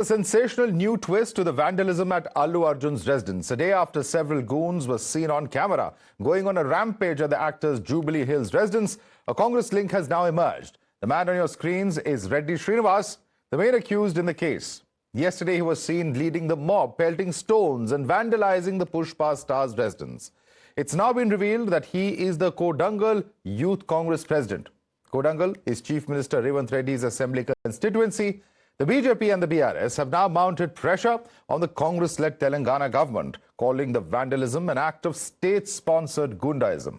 A sensational new twist to the vandalism at Allu Arjun's residence. A day after several goons were seen on camera going on a rampage at the actor's Jubilee Hills residence, a Congress link has now emerged. The man on your screens is Reddy Srinivas, the main accused in the case. Yesterday, he was seen leading the mob, pelting stones and vandalizing the Pushpa star's residence. It's now been revealed that he is the Kodangal Youth Congress president. Kodangal is Chief Minister Revanth Reddy's assembly constituency. The BJP and the BRS have now mounted pressure on the Congress-led Telangana government, calling the vandalism an act of state-sponsored Gundaism.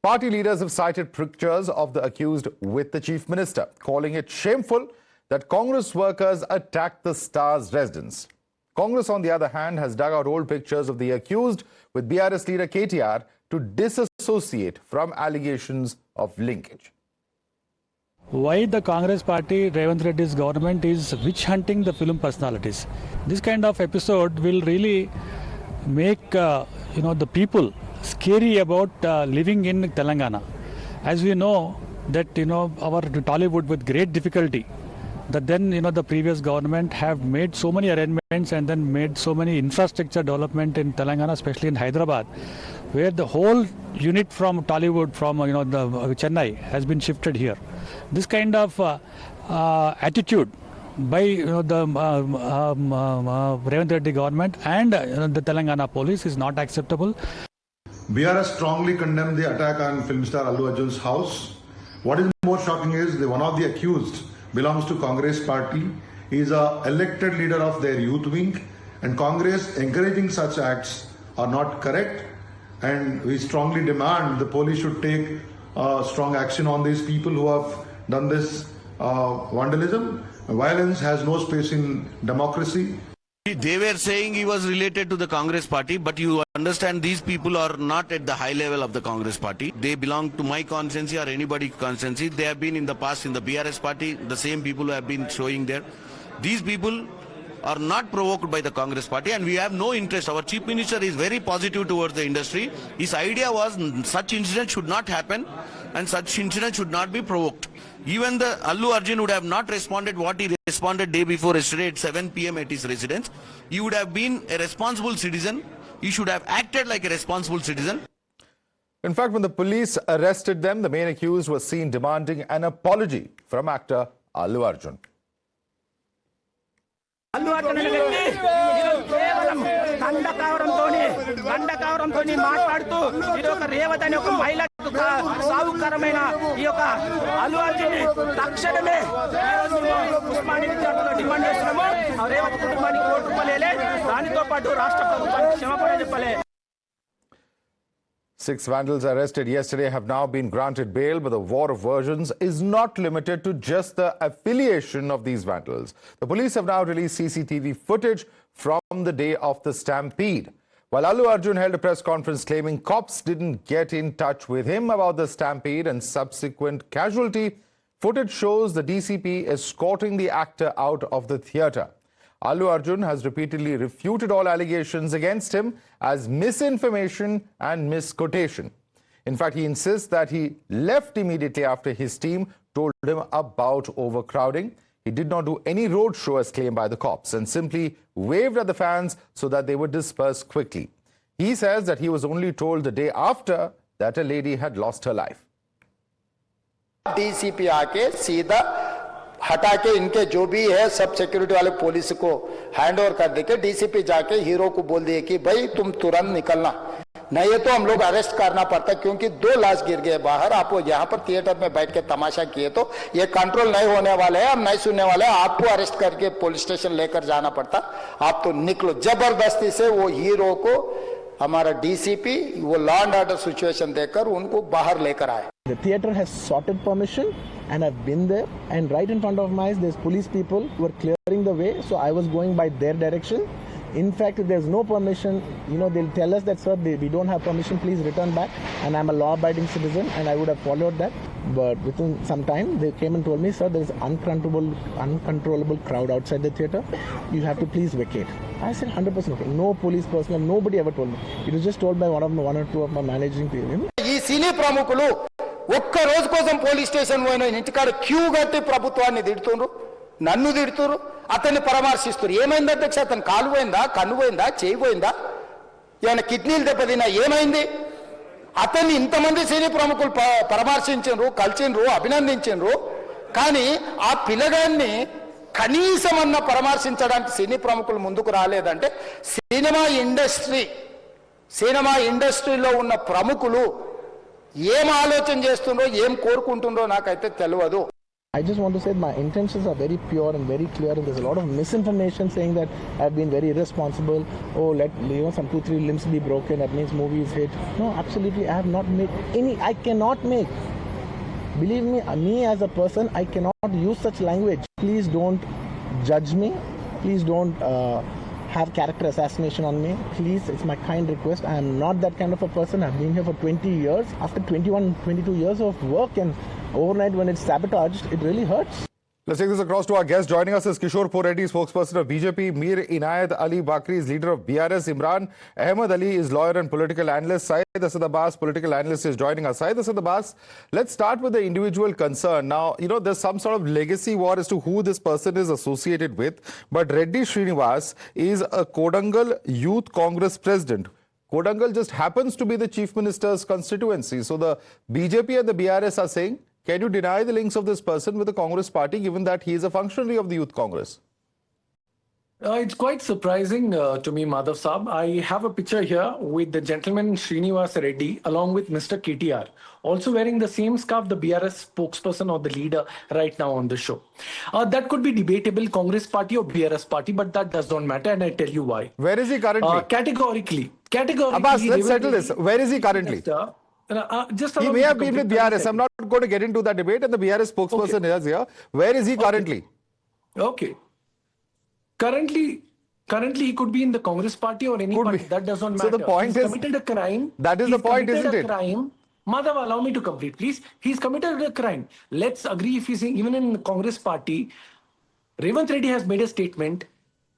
Party leaders have cited pictures of the accused with the Chief Minister, calling it shameful that Congress workers attacked the star's residence. Congress, on the other hand, has dug out old pictures of the accused with BRS leader KTR to disassociate from allegations of linkage. Why the Congress party, Revanth Reddy's government is witch hunting the film personalities. This kind of episode will really make the people scary about living in Telangana. As we know that our Tollywood with great difficulty, that then the previous government have made so many arrangements and then made so many infrastructure development in Telangana, especially in Hyderabad, where the whole unit from Tollywood, from the Chennai, has been shifted here. This kind of attitude by the Revanth Reddy government and the Telangana police is not acceptable. BRS strongly condemned the attack on film star Allu Arjun's house. What is more shocking is that one of the accused belongs to Congress party. He is an elected leader of their youth wing, and Congress encouraging such acts are not correct. And we strongly demand the police should take strong action on these people who have done this vandalism. Violence has no space in democracy. They were saying he was related to the Congress party, but you understand these people are not at the high level of the Congress party. They belong to my constituency or anybody's constituency. They have been in the past in the BRS party, the same people who have been showing there. These people are not provoked by the Congress party, and we have no interest. Our Chief Minister is very positive towards the industry. His idea was such incidents should not happen and such incidents should not be provoked. Even the Allu Arjun would have not responded what he responded day before yesterday at 7 p.m. at his residence. He would have been a responsible citizen. He should have acted like a responsible citizen. In fact, when the police arrested them, the main accused was seen demanding an apology from actor Allu Arjun. Allu Arjun అనే వ్యక్తి కేవలం దండకావరంతో మాట్లాడుతూ ఇది ఒక రేవతి అనే ఒక మహిళకు సావుకరమైన ఈ యొక్క అల్లు అర్జున్ తక్షణమే పుష్పాన్ని విద్యార్థులు డిమాండ్ చేస్తున్నాము. ఆ రేవతి కుటుంబానికి ₹1 దానితో పాటు రాష్ట్ర ప్రభుత్వానికి క్షమాపణ చెప్పలే. 6 vandals arrested yesterday have now been granted bail, but the war of versions is not limited to just the affiliation of these vandals. The police have now released CCTV footage from the day of the stampede. While Allu Arjun held a press conference claiming cops didn't get in touch with him about the stampede and subsequent casualty, footage shows the DCP escorting the actor out of the theatre. Allu Arjun has repeatedly refuted all allegations against him as misinformation and misquotation. In fact, he insists that he left immediately after his team told him about overcrowding. He did not do any roadshow as claimed by the cops and simply waved at the fans so that they would disperse quickly. He says that he was only told the day after that a lady had lost her life. DCP आके सीधा हटा के इनके जो भी है सब security वाले पुलिस को हैंड ओवर कर देके डीसीपी जाके हीरो को बोल दिए कि भाई तुम तुरंत निकलना, नहीं तो हम लोग अरेस्ट करना पड़ता, क्योंकि 2 लाश गिर गए बाहर. आप यहाँ पर थिएटर में बैठ के तमाशा किए तो ये कंट्रोल नहीं होने वाले हैं, हम नहीं सुनने वाले हैं. आपको अरेस्ट करके पुलिस स्टेशन लेकर जाना पड़ता. आप तो निकलो. जबरदस्ती से वो हीरो को हमारा डीसीपी वो लॉ एंड ऑर्डर सिचुएशन देकर उनको बाहर लेकर आए. The theatre has sought permission and I've been there, and right in front of my eyes there's police people who are clearing the way, so I was going by their direction. In fact, if there's no permission, they'll tell us that, sir, we don't have permission, please return back, and I'm a law-abiding citizen and I would have followed that. But within some time they came and told me, sir, there is uncontrollable crowd outside the theatre, you have to please vacate. I said 100% okay. No police personnel, nobody ever told me. It was just told by one or two of my managing people. ఒక్క రోజు కోసం police station పోయిన ఇంటికాడ queue కట్టి ప్రభుత్వాన్ని తిడుతుండ్రు, నన్ను తిడుతురు. అతన్ని పరామర్శిస్తారు. ఏమైంది అధ్యక్ష? అతను కాలు పోయిందా, కన్ను పోయిందా, చేయి పోయిందా, ఏమైనా కిడ్నీలు దెబ్బతిన్నా, ఏమైంది? అతన్ని ఇంతమంది సీనియర్ ప్రముఖులు పరామర్శించారు, కలిసిండ్రు, అభినందించారు. కానీ ఆ పిల్లగాన్ని కనీసం అన్న పరామర్శించడానికి సీనియర్ ప్రముఖులు ముందుకు రాలేదంటే సినిమా ఇండస్ట్రీలో ఉన్న ప్రముఖులు ఏం ఆలోచన చేస్తుండ్రో, ఏం కోరుకుంటుండ్రో నాకైతే తెలియదు. I just want to say my intentions are very pure and very clear, and there's a lot of misinformation saying that I've been very irresponsible. Oh, let some 2-3 limbs be broken, that means movie is hit. No, absolutely, I have not made any. I cannot make. Believe me as a person, I cannot use such language. Please don't judge me. Please don't have character assassination on me. Please, it's my kind request. I am not that kind of a person. I've been here for 20 years. After 22 years of work, and overnight when it's sabotaged, it really hurts. Let's take this across to our guest. Joining us is Kishore Poreddy, spokesperson of BJP. Mir Inayat Ali Bakri is leader of BRS. Imran Ahmed Ali is lawyer and political analyst. Syed Asad Abbas, political analyst, is joining us. Syed Asad Abbas, let's start with the individual concern. Now, there's some sort of legacy war as to who this person is associated with. But Reddy Srinivas is a Kodangal Youth Congress president. Kodangal just happens to be the chief minister's constituency. So the BJP and the BRS are saying, can you deny the links of this person with the Congress party, given that he is a functionary of the Youth Congress? It's quite surprising to me, Madhav Saab. I have a picture here with the gentleman Srinivas Reddy along with Mr. KTR, also wearing the same scarf, the BRS spokesperson or the leader right now on the show. That could be debatable, Congress party or BRS party, but that does not matter, and I tell you why. Where is he currently? Categorically. Abbas, let's settle this. Where is he currently? He may have been with BRS. I'm not going to get into that debate, and the BRS spokesperson is here. Where is he currently? Okay. Currently, he could be in the Congress party or any party. That does not matter. So the point He's is, committed a crime. That is the point, isn't it? Madhav, allow me to complete, please. He's committed a crime. Let's agree if he's even in the Congress party. Revanth Reddy has made a statement.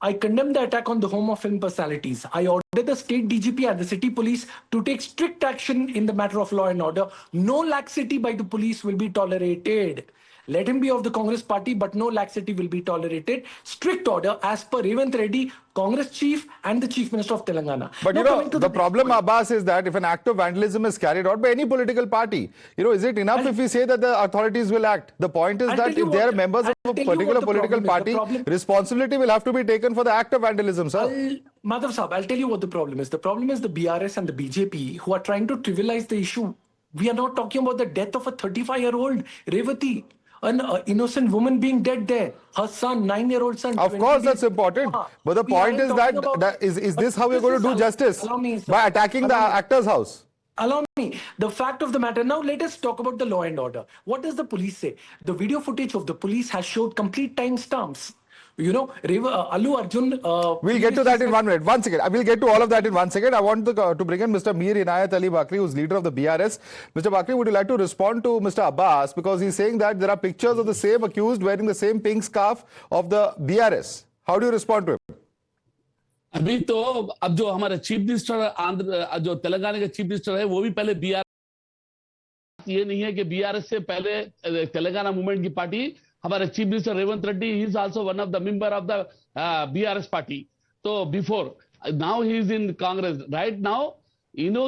I condemn the attack on the home of film personalities. I order the state DGP and the city police to take strict action in the matter of law and order. No laxity by the police will be tolerated. Let him be of the Congress party, but no laxity will be tolerated. Strict order as per Revanth Reddy, Congress chief and the chief minister of Telangana. But the problem, Abbas, is that if an act of vandalism is carried out by any political party, is it enough if we say that the authorities will act? The point is that if they are members of a particular political party, responsibility will have to be taken for the act of vandalism, sir. Madhav Saab, I'll tell you what the problem is. The problem is the BRS and the BJP who are trying to trivialize the issue. We are not talking about the death of a 35-year-old Revati. An innocent woman being dead there. Her son, 9-year-old son. Of course, that's important. But the point is that is this how we're going to do justice? By attacking the actor's house? Allow me. The fact of the matter. Now let us talk about the law and order. What does the police say? The video footage of the police has showed complete timestamps. Allu Arjun... we'll get to that in 1 minute. 1 second. I will get to all of that in 1 second. I want to bring in Mr. Mir Inayat Ali Bakri, who's leader of the BRS. Mr. Bakri, would you like to respond to Mr. Abbas? Because he's saying that there are pictures of the same accused wearing the same pink scarf of the BRS. How do you respond to him? अभी तो अब जो हमारा chief minister जो तेलंगाना का chief minister है वो भी पहले बीआरएस, ये नहीं है कि बीआरएस से पहले तेलंगाना मूवमेंट की पार्टी, हमारे chief minister Revanth Reddy he is also one of the member of the BRS party. तो before now he is in Congress right now.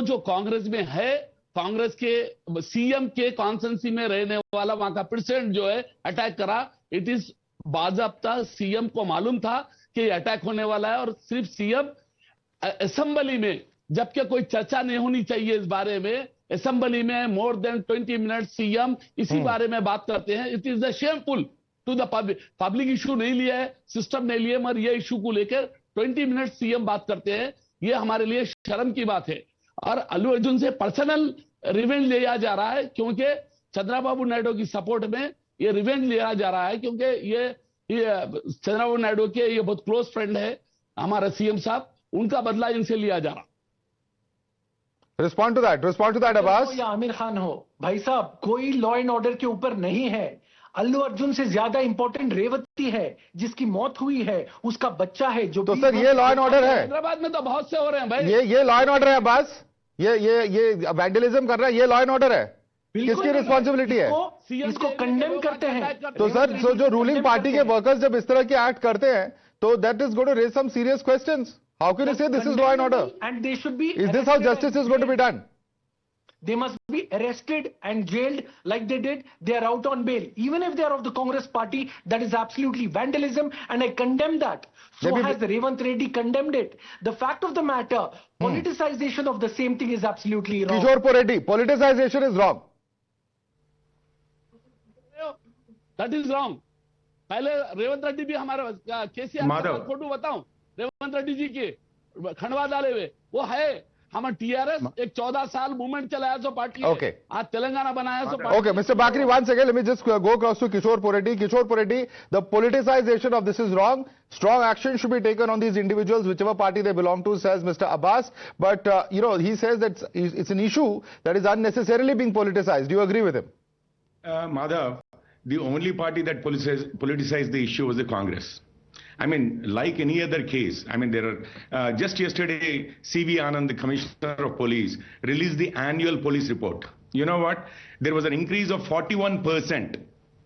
जो कांग्रेस में है, कांग्रेस के सीएम के कॉन्स्टिट्यूएंसी में रहने वाला वहां का प्रेसिडेंट जो है अटैक करा. इट इज बाजाबता सीएम को मालूम था कि ये अटैक होने वाला है, और सिर्फ सीएम असेंबली में, जबकि कोई चर्चा नहीं होनी चाहिए इस बारे में, असेंबली में मोर देन 20 मिनट सीएम इसी बारे में बात करते हैं. It is the shameful to the public issue नहीं लिया है, सिस्टम नहीं लिया, मगर ये इशू को लेकर 20 मिनट सीएम बात करते हैं. ये हमारे लिए शर्म की बात है. और अल्लू अर्जुन से पर्सनल रिवेंज लिया जा रहा है, क्योंकि चंद्रबाबू नायडू की सपोर्ट में ये रिवेंज लिया जा रहा है, क्योंकि ये चंद्रबाबू नायडू के ये बहुत क्लोज फ्रेंड है हमारा सीएम साहब, उनका बदला इनसे लिया जा रहा. Respond to that, Abbas. या आमिर खान हो, भाई साहब, कोई लॉ एंड ऑर्डर के ऊपर नहीं है. अल्लू अर्जुन से ज्यादा इंपॉर्टेंट रेवती है, जिसकी मौत हुई है, उसका बच्चा है जो. तो सर ये लॉ एंड ऑर्डर है. हैदराबाद में तो बहुत से हो रहे हैं भाई. ये लॉ एंड ऑर्डर है अब्बास. ये वैंडलिज्म कर रहा है, ये लॉ एंड ऑर्डर है. किसकी रिस्पॉन्सिबिलिटी है? इसको कंडेम करते हैं। तो सर, जो रूलिंग पार्टी के वर्कर्स जब इस तरह के एक्ट करते हैं, तो that is going to raise some serious questions. How can you say this is law and order? And they should be. Is this how justice is going to be done? They must be arrested and jailed like they did. They are out on bail. Even if they are of the Congress party, that is absolutely vandalism, and I condemn that. So has Revant Reddy condemned it. The fact of the matter, politicization of the same thing is absolutely wrong. Kishore Reddy, politicization is wrong. That is wrong. पहले रेवंत रेड्डी भी हमारा KCR photo बताऊं, रेवंत रेड्डी जी के खंडवा डाले हुए वो है. हम टीआरएस एक 14 साल मूवमेंट चलाया सो पार्टी Okay. आज तेलंगाना बनाया सो party. Okay, Mr. Bakri, once again, let me just go across to Kishore Reddy. Kishore Reddy, the politicization of this is wrong. Strong action should be taken on these individuals, whichever party they belong to, says Mr. Abbas. But, he says that it's an issue that is unnecessarily being politicized. Do you agree with him? Madhav, the only party that politicized the issue was the Congress. I mean, like any other case, I mean, there are, just yesterday, C.V. Anand, the Commissioner of Police, released the annual police report. You know what? There was an increase of 41%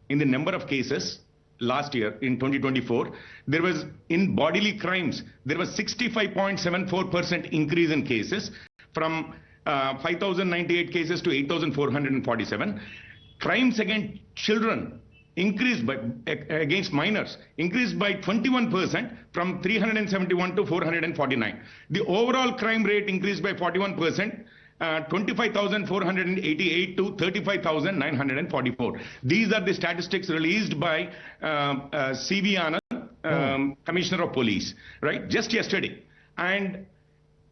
in the number of cases last year in 2024. There was, in bodily crimes, there was 65.74% increase in cases from 5,098 cases to 8,447. Crimes against children increased by, against minors, increased by 21% from 371 to 449. The overall crime rate increased by 41%, 25,488 to 35,944. These are the statistics released by C.V. Anand, Commissioner of Police, right, just yesterday. And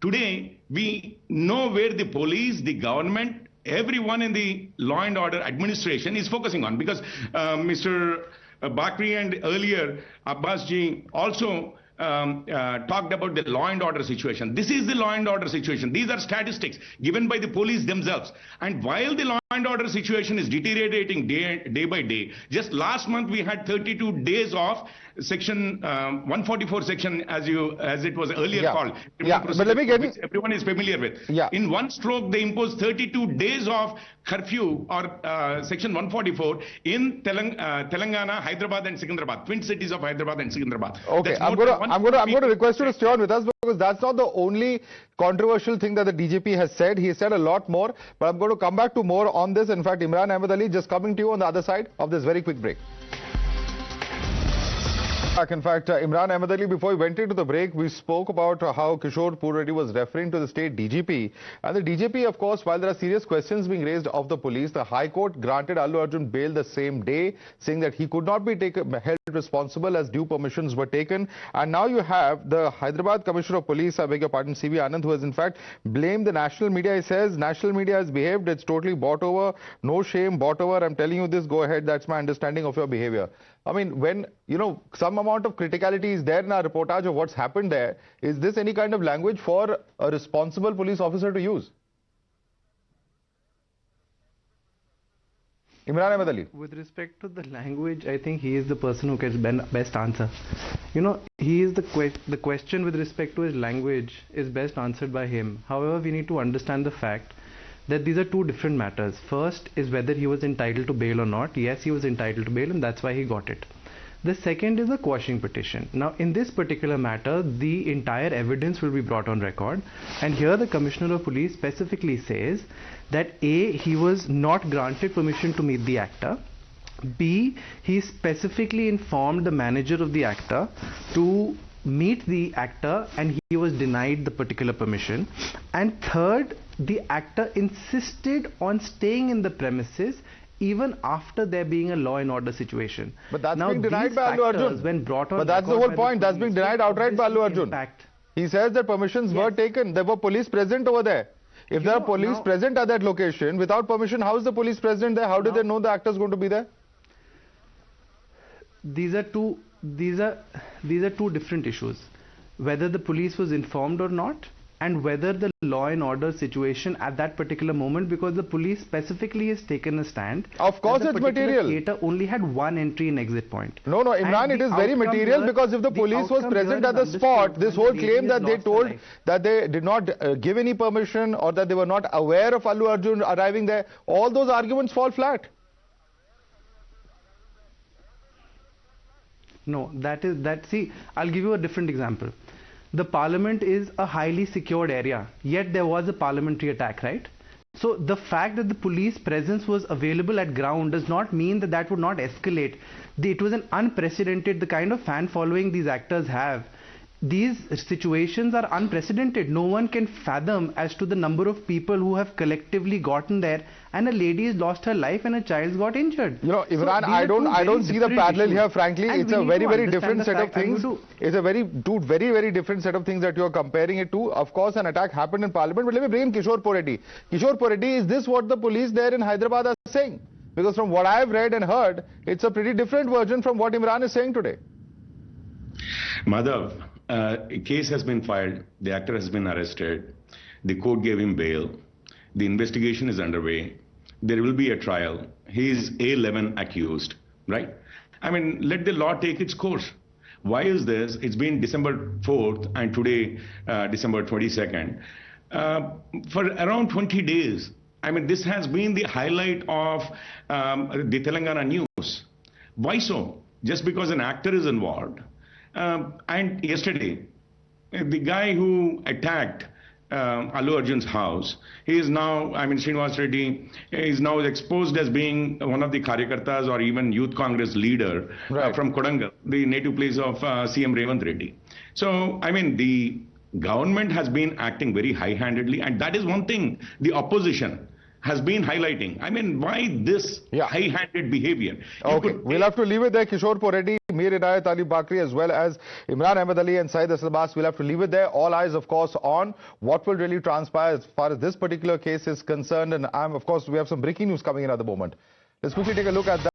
today, we know where the police, the government, everyone in the law and order administration is focusing on, because Mr. Bakri and earlier Abbas G also talked about the law and order situation. This is the law and order situation. These are statistics given by the police themselves. And while the law and order situation is deteriorating day by day, just last month we had 32 days of section 144 section, as it was earlier called. Yeah, but let me get which everyone is familiar with. Yeah. In one stroke, they imposed 32 days of curfew or section 144 in Telangana, Hyderabad and Secunderabad, twin cities of Hyderabad and Secunderabad. Okay, I'm going to request you to stay on with us, because that's not the only controversial thing that the DGP has said. He said a lot more, but I'm going to come back to more on this. In fact, Imran Ahmed Ali, just coming to you on the other side of this very quick break. In fact, Imran Ahmed Ali, before we went into the break, we spoke about how Kishore Reddy was referring to the state DGP. And the DGP, of course, while there are serious questions being raised of the police, the High Court granted Allu Arjun bail the same day, saying that he could not be held responsible as due permissions were taken. And now you have the Hyderabad Commissioner of Police, I beg your pardon, C.V. Anand, who has in fact blamed the national media. He says national media has behaved, it's totally bought over, no shame, bought over. I'm telling you this, go ahead, that's my understanding of your behavior. I mean, when, some amount of criticality is there in our reportage of what's happened there, is this any kind of language for a responsible police officer to use? Imran Ahmed Ali. With respect to the language, I think he is the person who gets best answer. He is the question with respect to his language is best answered by him. However, we need to understand the fact that these are two different matters. First is whether he was entitled to bail or not. Yes, he was entitled to bail, and that's why he got it. The second is a quashing petition. Now, in this particular matter, the entire evidence will be brought on record, and here the Commissioner of Police specifically says that A, he was not granted permission to meet the actor. B, he specifically informed the manager of the actor to meet the actor, and he was denied the particular permission. And third, the actor insisted on staying in the premises even after there being a law and order situation. But that's being denied by Allu Arjun. When brought on, but that's the whole point. That's being denied outright by Allu Arjun. He says that permissions were taken. There were police present over there. If there are police present at that location without permission, how is the police present there? How did they know the actor is going to be there? These are two different issues. Whether the police was informed or not, and whether the law and order situation at that particular moment, because the police specifically has taken a stand. Of course that the it's particular material. Theatre only had one entry and exit point. No, Imran, it is very material because if the police was present at the spot, this whole claim that they told that they did not give any permission or that they were not aware of Allu Arjun arriving there, all those arguments fall flat. No, see, I'll give you a different example. The parliament is a highly secured area, yet there was a parliamentary attack, right? So the fact that the police presence was available at ground does not mean that that would not escalate. It was an unprecedented, the kind of fan following these actors have. These situations are unprecedented. No one can fathom as to the number of people who have collectively gotten there, and a lady has lost her life and a child's got injured. You know, Imran, I don't see the parallel here, frankly. It's a very different set of things. It's a very different set of things that you're comparing it to. Of course, an attack happened in Parliament, but let me bring in Kishore Poreddy. Kishore Poreddy, is this what the police there in Hyderabad are saying? Because from what I've read and heard, it's a pretty different version from what Imran is saying today. Madhav, a case has been filed, the actor has been arrested, the court gave him bail, the investigation is underway, there will be a trial, he is A11 accused, right? I mean, let the law take its course. Why is this? It's been December 4th and today December 22nd. For around 20 days, I mean, this has been the highlight of the Telangana news. Why so? Just because an actor is involved. And yesterday, the guy who attacked Allu Arjun's house, he is now, I mean, Srinivas Reddy is now exposed as being one of the Karyakartas or even Youth Congress leader from Kodangal, the native place of CM Revant Reddy. So, I mean, the government has been acting very high-handedly, and that is one thing the opposition has been highlighting. I mean, why this high-handed behavior? Okay, we'll have to leave it there. Kishore Poreddy, Mir Inayat Ali Bakri, as well as Imran Ahmed Ali and Saeed Asad Abbas, we'll have to leave it there. All eyes, of course, on what will really transpire as far as this particular case is concerned. And of course, we have some breaking news coming in at the moment. Let's quickly take a look at that.